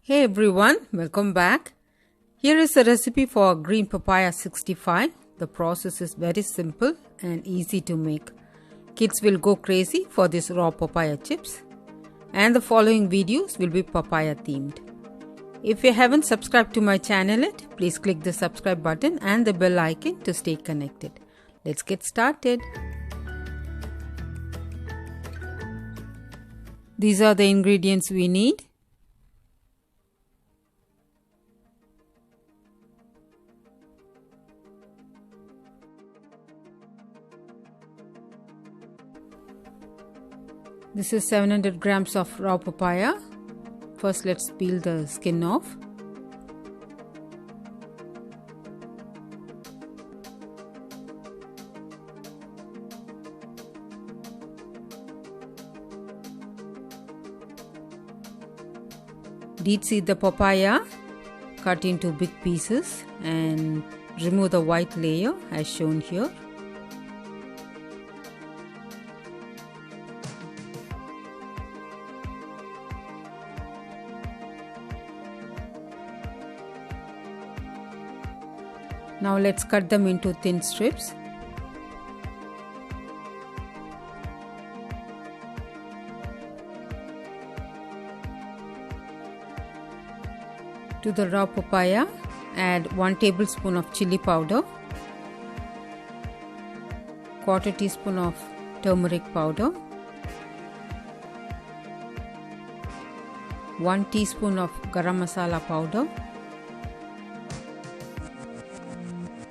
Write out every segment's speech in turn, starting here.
Hey everyone, welcome back. Here is a recipe for green papaya 65. The process is very simple and easy to make. Kids will go crazy for these raw papaya chips. And the following videos will be papaya themed. If you haven't subscribed to my channel yet, please click the subscribe button and the bell icon to stay connected. Let's get started. These are the ingredients we need. This is 700 grams of raw papaya. First, let's peel the skin off. Deep seed the papaya, cut into big pieces and remove the white layer as shown here. Now let's cut them into thin strips. To the raw papaya, add 1 tablespoon of chili powder, quarter teaspoon of turmeric powder, 1 teaspoon of garam masala powder,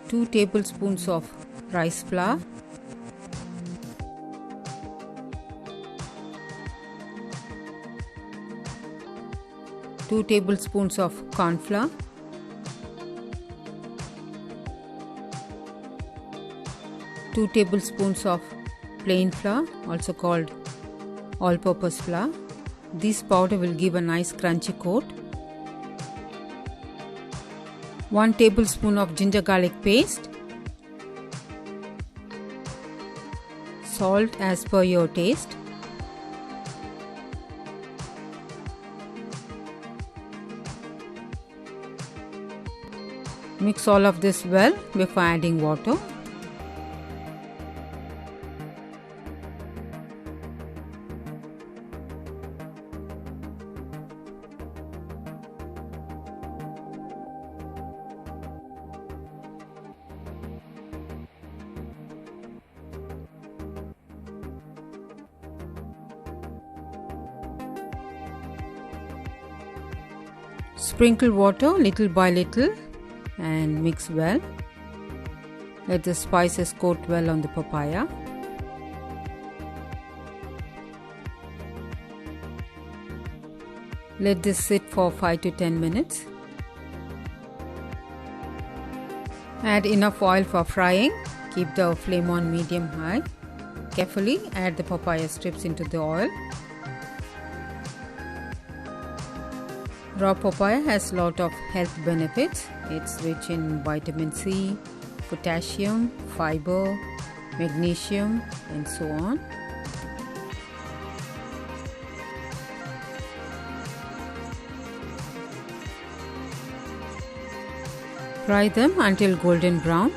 2 tablespoons of rice flour, two tablespoons of corn flour, two tablespoons of plain flour, also called all-purpose flour. This powder will give a nice crunchy coat. 1 tablespoon of ginger garlic paste, salt as per your taste, mix all of this well before adding water. Sprinkle water little by little and mix well. Let the spices coat well on the papaya. Let this sit for 5 to 10 minutes. Add enough oil for frying. Keep the flame on medium high. Carefully add the papaya strips into the oil. Raw papaya has a lot of health benefits. It's rich in vitamin C, potassium, fiber, magnesium, and so on. Fry them until golden brown.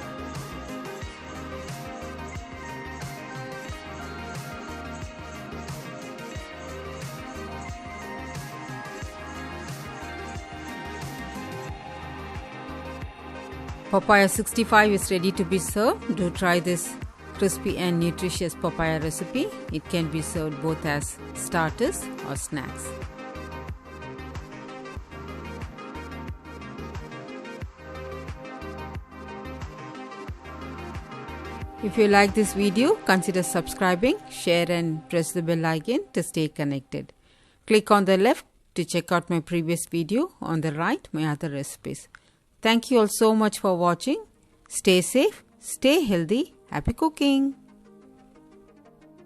Papaya 65 is ready to be served. Do try this crispy and nutritious papaya recipe. It can be served both as starters or snacks. If you like this video, consider subscribing, share and press the bell icon to stay connected. Click on the left to check out my previous video, on the right my other recipes. Thank you all so much for watching. Stay safe, stay healthy, happy cooking.